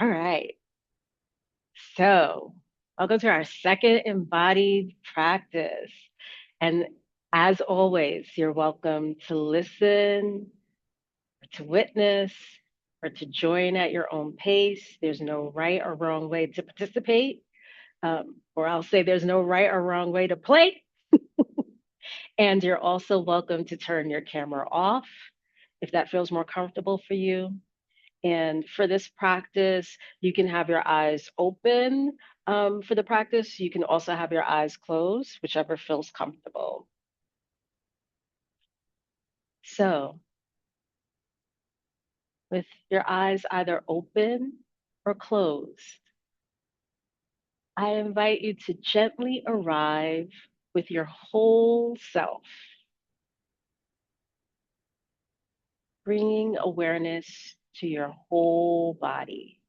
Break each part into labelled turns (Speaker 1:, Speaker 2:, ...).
Speaker 1: All right. So, welcome to our second embodied practice. And as always, you're welcome to listen, to witness, or to join at your own pace. There's no right or wrong way to participate. Or I'll say there's no right or wrong way to play. And you're also welcome to turn your camera off if that feels more comfortable for you. And for this practice, you can have your eyes open for the practice. You can also have your eyes closed, whichever feels comfortable. So, with your eyes either open or closed, I invite you to gently arrive with your whole self, bringing awareness to your whole body.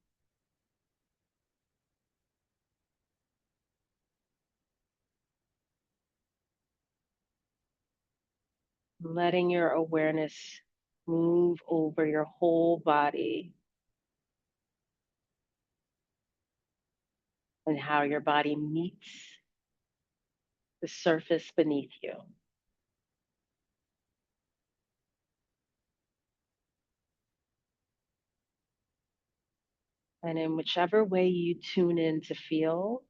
Speaker 1: Letting your awareness move over your whole body and how your body meets the surface beneath you. And in whichever way you tune in to feel,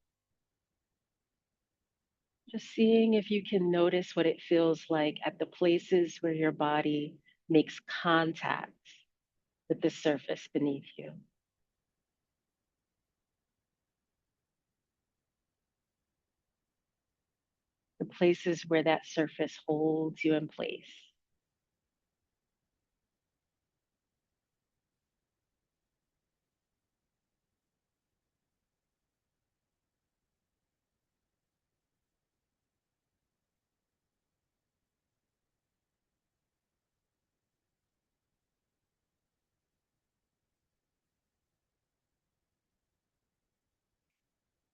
Speaker 1: just seeing if you can notice what it feels like at the places where your body makes contact with the surface beneath you. The places where that surface holds you in place.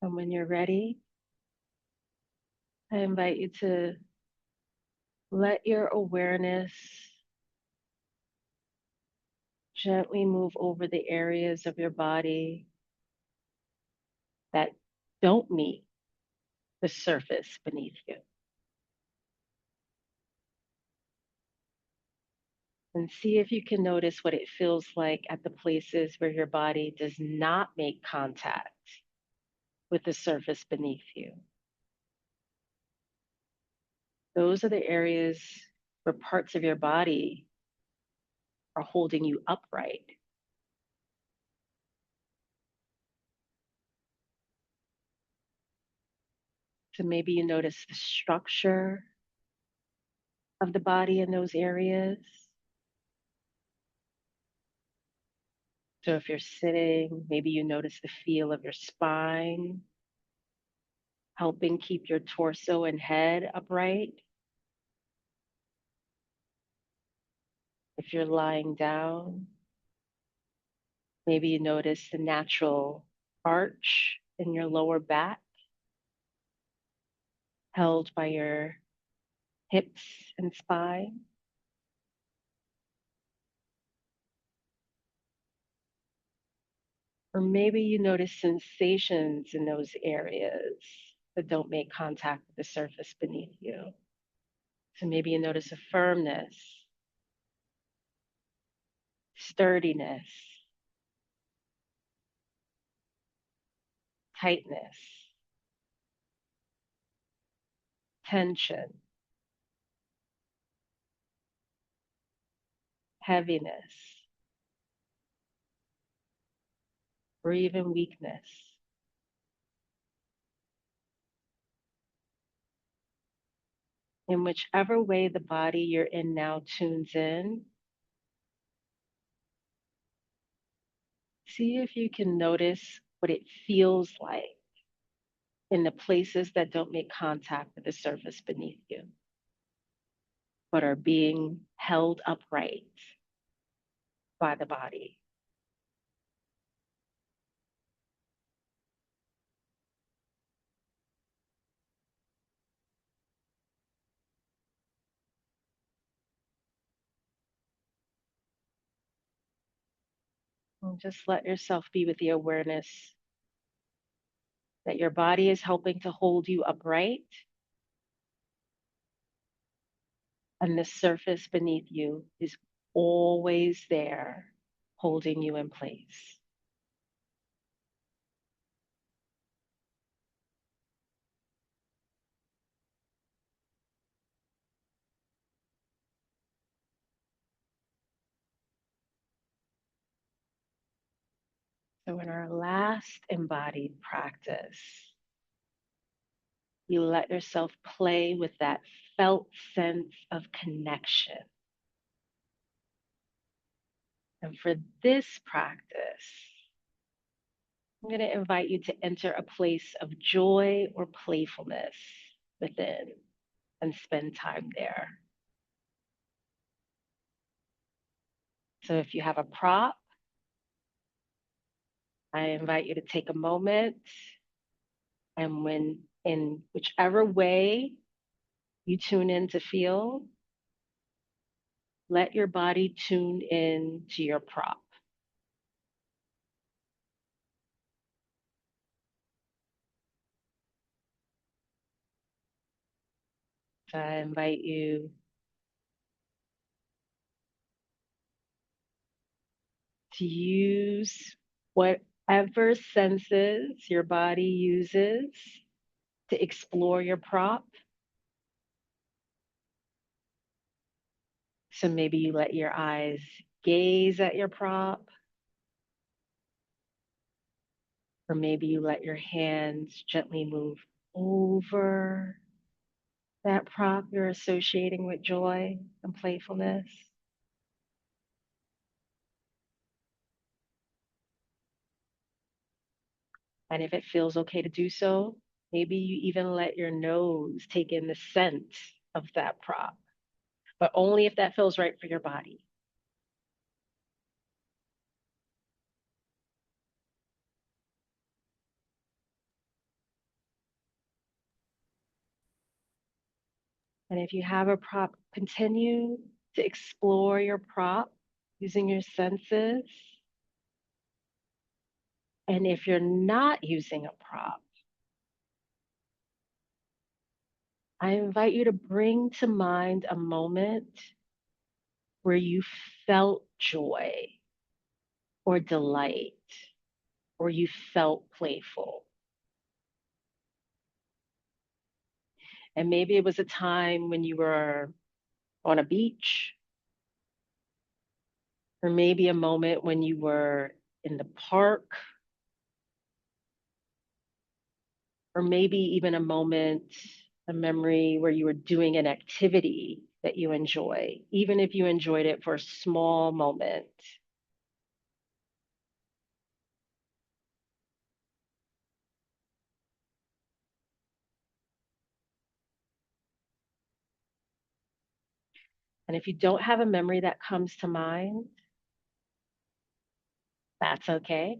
Speaker 1: And when you're ready, I invite you to let your awareness gently move over the areas of your body that don't meet the surface beneath you. And see if you can notice what it feels like at the places where your body does not make contact with the surface beneath you. Those are the areas where parts of your body are holding you upright. So maybe you notice the structure of the body in those areas. So if you're sitting, maybe you notice the feel of your spine, helping keep your torso and head upright. If you're lying down, maybe you notice the natural arch in your lower back, held by your hips and spine. Or maybe you notice sensations in those areas that don't make contact with the surface beneath you. So maybe you notice a firmness, sturdiness, tightness, tension, heaviness, or even weakness. In whichever way the body you're in now tunes in, see if you can notice what it feels like in the places that don't make contact with the surface beneath you, but are being held upright by the body. And just let yourself be with the awareness that your body is helping to hold you upright and the surface beneath you is always there holding you in place. So, in our last embodied practice, you let yourself play with that felt sense of connection. And for this practice, I'm going to invite you to enter a place of joy or playfulness within and spend time there. So if you have a prop, I invite you to take a moment and when in whichever way you tune in to feel, let your body tune in to your prop. So I invite you to use whatever senses your body uses to explore your prop. So maybe you let your eyes gaze at your prop, or maybe you let your hands gently move over that prop you're associating with joy and playfulness. And if it feels okay to do so, maybe you even let your nose take in the scent of that prop, but only if that feels right for your body. And if you have a prop, continue to explore your prop using your senses. And if you're not using a prop, I invite you to bring to mind a moment where you felt joy or delight or you felt playful. And maybe it was a time when you were on a beach, or maybe a moment when you were in the park, or maybe even a moment, a memory where you were doing an activity that you enjoy, even if you enjoyed it for a small moment. And if you don't have a memory that comes to mind, that's okay.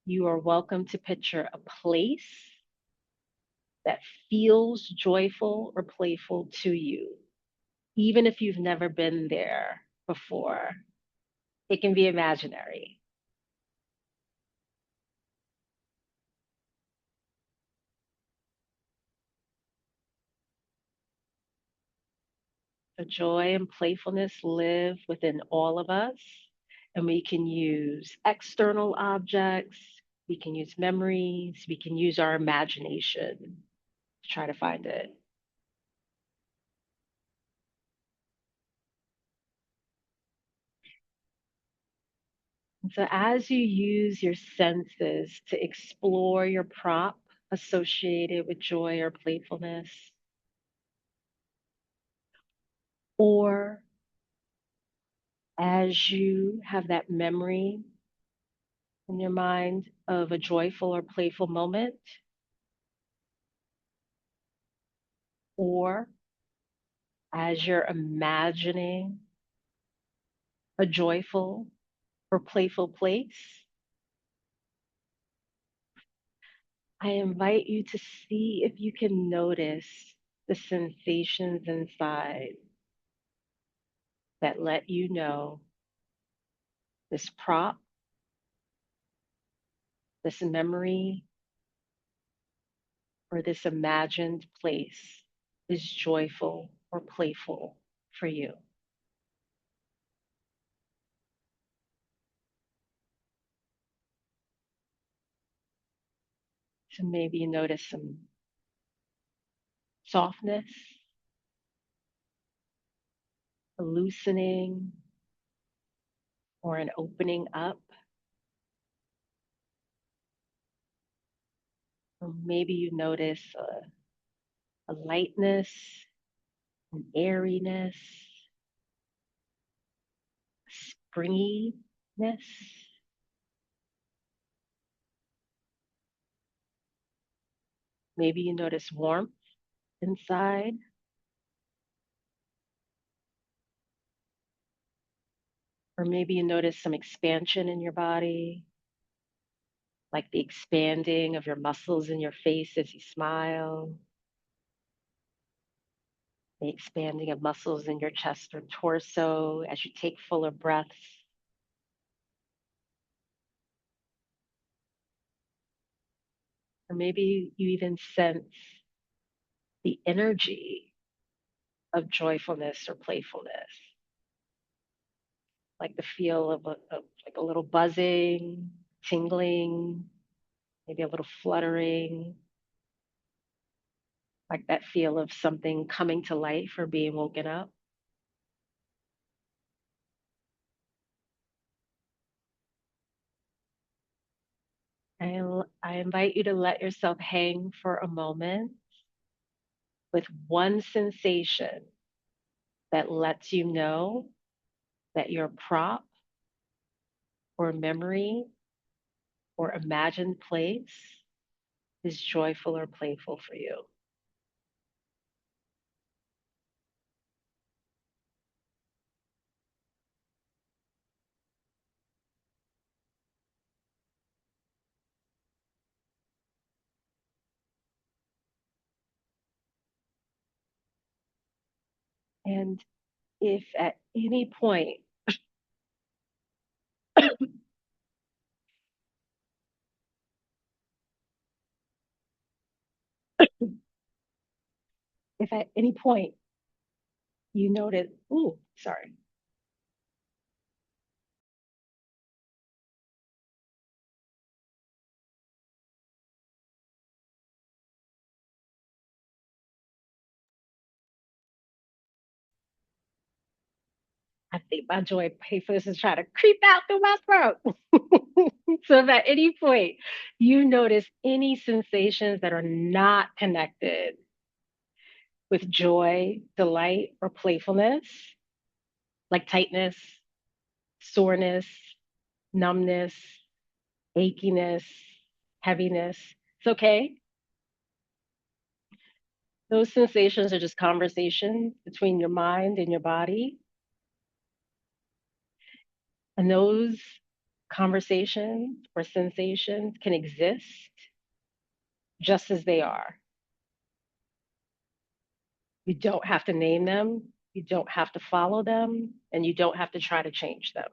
Speaker 1: You are welcome to picture a place that feels joyful or playful to you, even if you've never been there before. It can be imaginary. So joy and playfulness live within all of us, and we can use external objects, we can use memories, we can use our imagination to try to find it. And so as you use your senses to explore your prop associated with joy or playfulness, or as you have that memory in your mind of a joyful or playful moment, or as you're imagining a joyful or playful place, I invite you to see if you can notice the sensations inside that let you know this prop, this memory, or this imagined place is joyful or playful for you. So maybe you notice some softness, a loosening, or an opening up. Or maybe you notice a lightness, an airiness, springiness. Maybe you notice warmth inside, or maybe you notice some expansion in your body, like the expanding of your muscles in your face as you smile, the expanding of muscles in your chest or torso as you take fuller breaths. Or maybe you even sense the energy of joyfulness or playfulness, like the feel of like a little buzzing, tingling, maybe a little fluttering, like that feel of something coming to life or being woken up. I invite you to let yourself hang for a moment with one sensation that lets you know that your prop or memory or imagined place is joyful or playful for you. And if at any point, if at any point you notice, ooh, sorry, I think my joy playfulness is trying to creep out through my throat. So if at any point you notice any sensations that are not connected with joy, delight, or playfulness, like tightness, soreness, numbness, achiness, heaviness, it's okay. Those sensations are just conversations between your mind and your body. And those conversations or sensations can exist just as they are. You don't have to name them, you don't have to follow them, and you don't have to try to change them.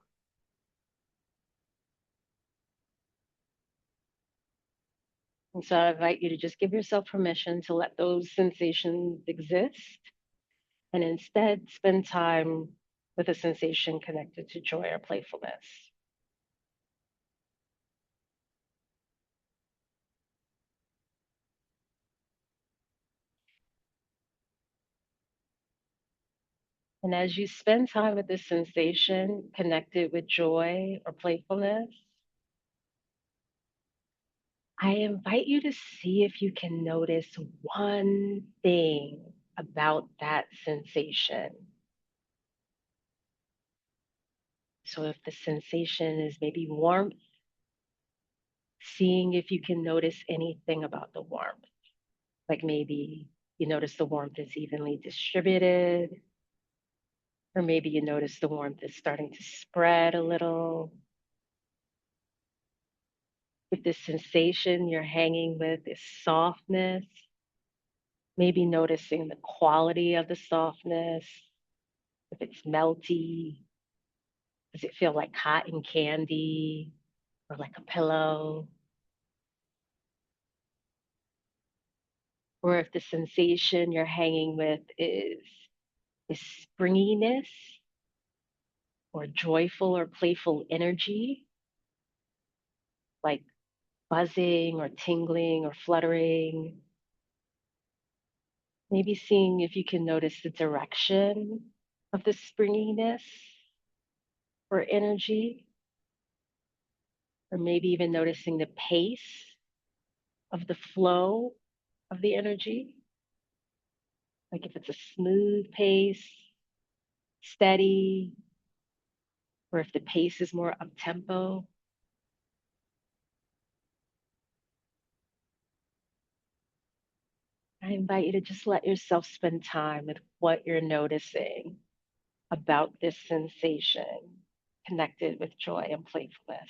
Speaker 1: And so I invite you to just give yourself permission to let those sensations exist and instead spend time with a sensation connected to joy or playfulness. And as you spend time with this sensation connected with joy or playfulness, I invite you to see if you can notice one thing about that sensation. So if the sensation is maybe warmth, seeing if you can notice anything about the warmth. Like maybe you notice the warmth is evenly distributed, or maybe you notice the warmth is starting to spread a little. If the sensation you're hanging with is softness, maybe noticing the quality of the softness, if it's melty, Does it feel like cotton candy or like a pillow? Or if the sensation you're hanging with is springiness or joyful or playful energy, like buzzing or tingling or fluttering. Maybe seeing if you can notice the direction of the springiness or energy, or maybe even noticing the pace of the flow of the energy. Like if it's a smooth pace, steady, or if the pace is more up tempo. I invite you to just let yourself spend time with what you're noticing about this sensation connected with joy and playfulness.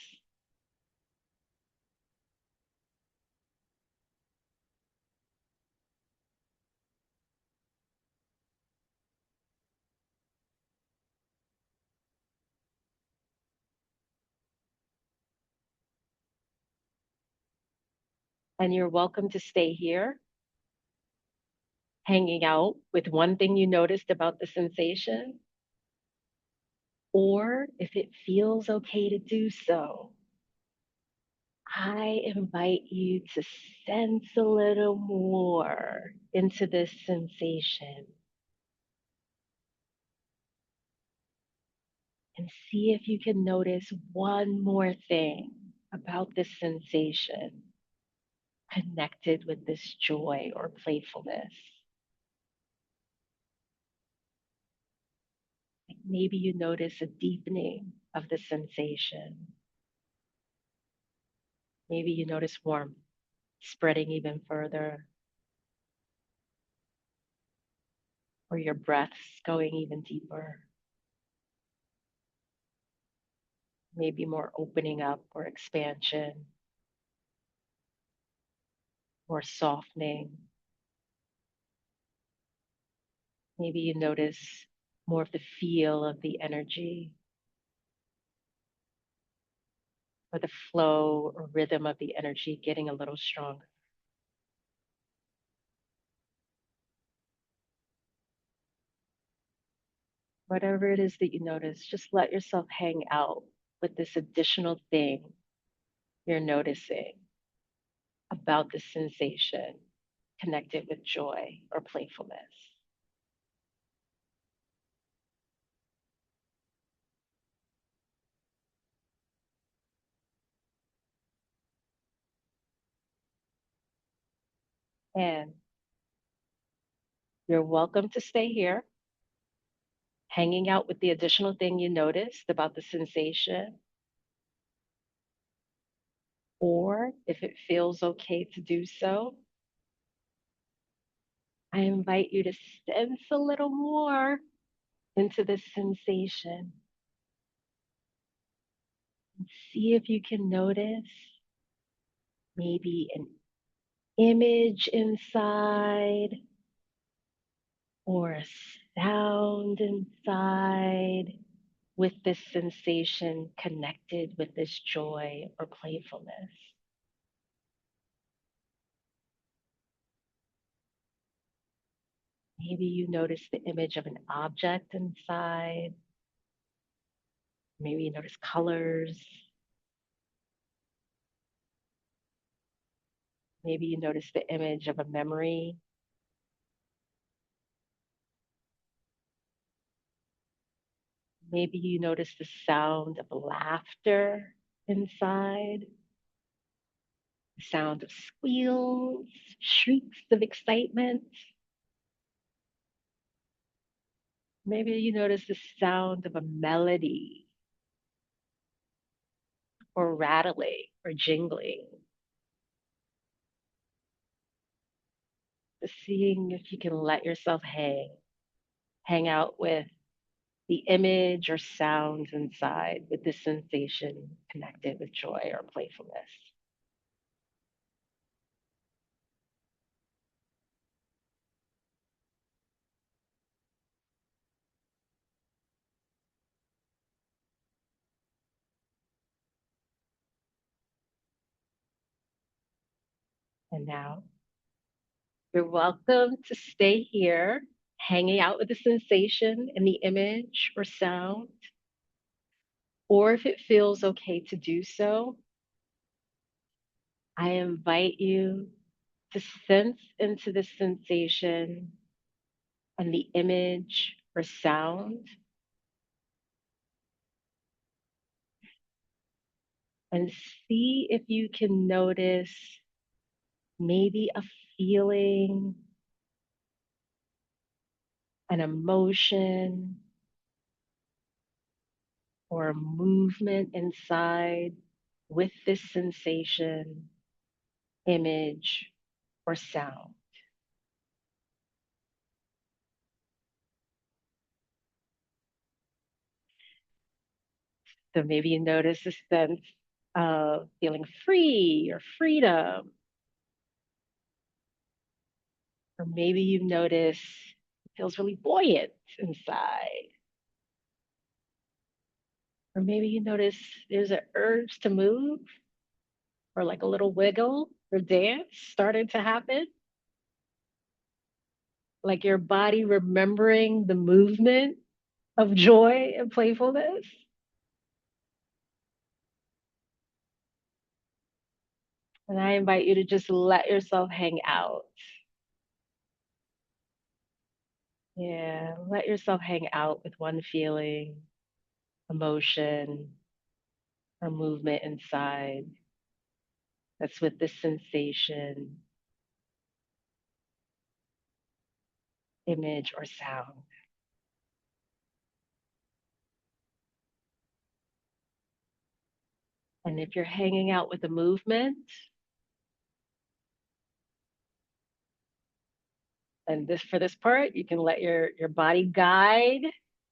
Speaker 1: And you're welcome to stay here, hanging out with one thing you noticed about the sensation, or if it feels okay to do so, I invite you to sense a little more into this sensation and see if you can notice one more thing about this sensation connected with this joy or playfulness. Like maybe you notice a deepening of the sensation. Maybe you notice warmth spreading even further, or your breaths going even deeper. Maybe more opening up or expansion, more softening. Maybe you notice more of the feel of the energy or the flow or rhythm of the energy getting a little stronger. Whatever it is that you notice, just let yourself hang out with this additional thing you're noticing about the sensation connected with joy or playfulness. And you're welcome to stay here, hanging out with the additional thing you noticed about the sensation. Or if it feels okay to do so, I invite you to sense a little more into this sensation and see if you can notice maybe an image inside or a sound inside with this sensation connected with this joy or playfulness. Maybe you notice the image of an object inside. Maybe you notice colors. Maybe you notice the image of a memory. Maybe you notice the sound of laughter inside, the sound of squeals, shrieks of excitement. Maybe you notice the sound of a melody or rattling or jingling. Just seeing if you can let yourself hang out with the image or sounds inside with the sensation connected with joy or playfulness. And now you're welcome to stay here, hanging out with the sensation and the image or sound. Or if it feels okay to do so, I invite you to sense into the sensation and the image or sound and see if you can notice maybe a feeling, an emotion, or a movement inside with this sensation, image, or sound. So maybe you notice a sense of feeling free or freedom, or maybe you notice it feels really buoyant inside, or maybe you notice there's an urge to move or like a little wiggle or dance starting to happen, like your body remembering the movement of joy and playfulness. And I invite you to just let yourself hang out. Yeah, let yourself hang out with one feeling, emotion, or movement inside that's with this sensation, image, or sound. And if you're hanging out with the movement, and this for this part, you can let your body guide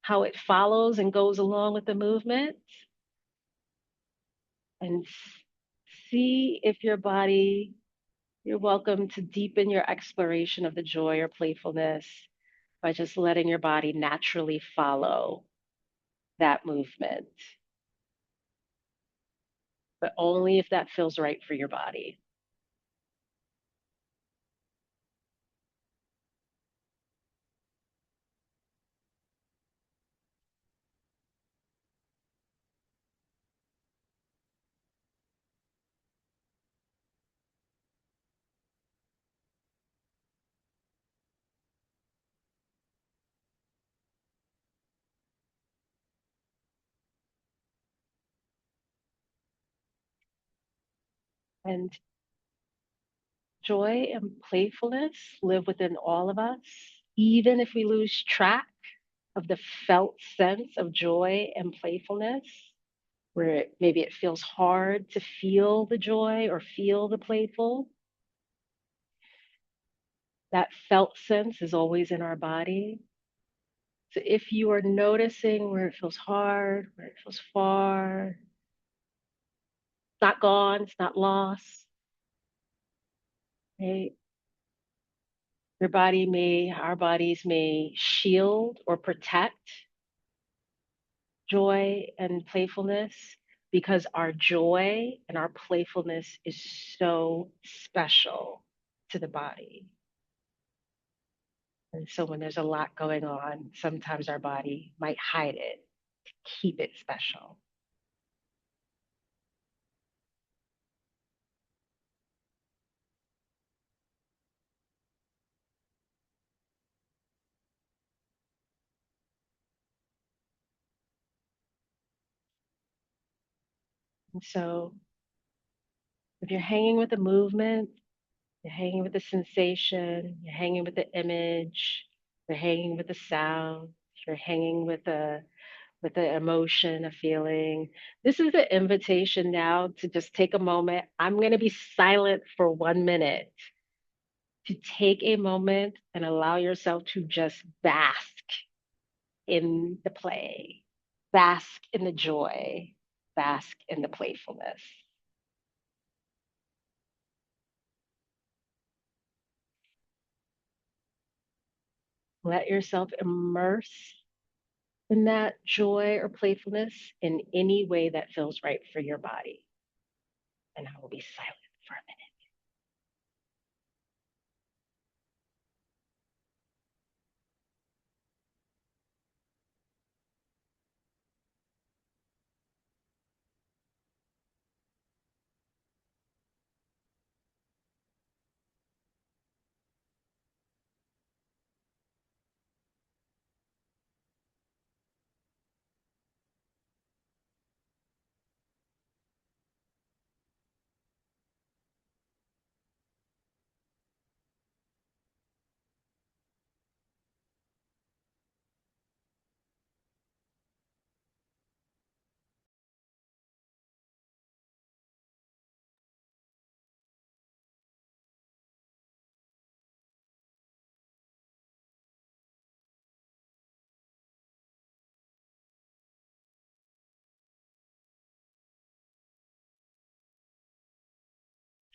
Speaker 1: how it follows and goes along with the movement and see if your body, you're welcome to deepen your exploration of the joy or playfulness by just letting your body naturally follow that movement, but only if that feels right for your body. And joy and playfulness live within all of us, even if we lose track of the felt sense of joy and playfulness, where maybe it feels hard to feel the joy or feel the playful. That felt sense is always in our body. So if you are noticing where it feels hard, where it feels far, it's not gone, it's not lost, right? Our bodies may shield or protect joy and playfulness because our joy and our playfulness is so special to the body. And so when there's a lot going on, sometimes our body might hide it to keep it special. And so if you're hanging with the movement, you're hanging with the sensation, you're hanging with the image, you're hanging with the sound, you're hanging with the emotion, a feeling. This is the invitation now to just take a moment. I'm going to be silent for 1 minute to take a moment and allow yourself to just bask in the play, bask in the joy, bask in the playfulness. Let yourself immerse in that joy or playfulness in any way that feels right for your body. And I will be silent for a minute.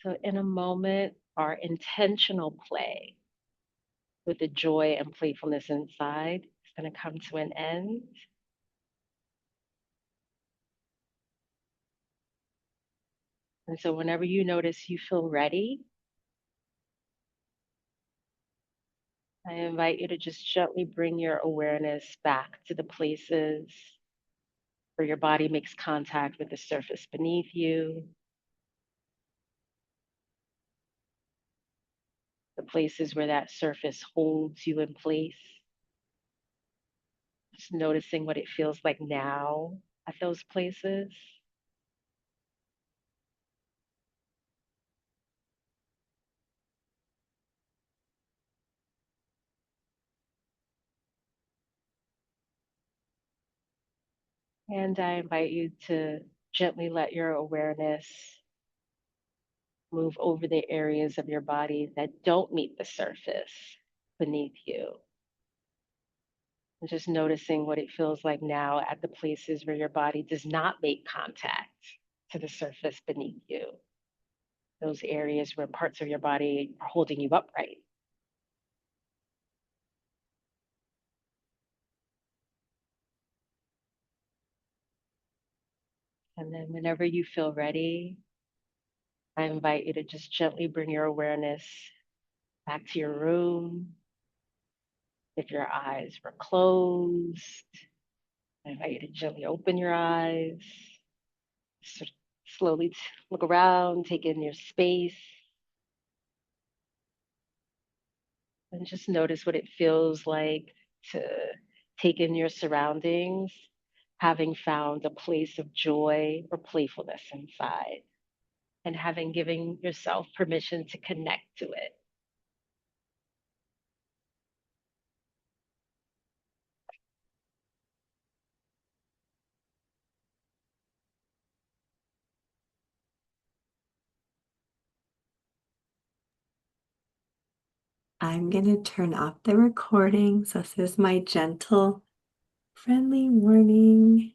Speaker 1: So, in a moment, our intentional play with the joy and playfulness inside is going to come to an end. And so, whenever you notice you feel ready, I invite you to just gently bring your awareness back to the places where your body makes contact with the surface beneath you, the places where that surface holds you in place. Just noticing what it feels like now at those places. And I invite you to gently let your awareness move over the areas of your body that don't meet the surface beneath you. And just noticing what it feels like now at the places where your body does not make contact to the surface beneath you. Those areas where parts of your body are holding you upright. And then whenever you feel ready, I invite you to just gently bring your awareness back to your room. If your eyes were closed, I invite you to gently open your eyes, sort of slowly look around, take in your space, and just notice what it feels like to take in your surroundings, having found a place of joy or playfulness inside, and having given yourself permission to connect to it.
Speaker 2: I'm going to turn off the recording. So, this is my gentle, friendly warning.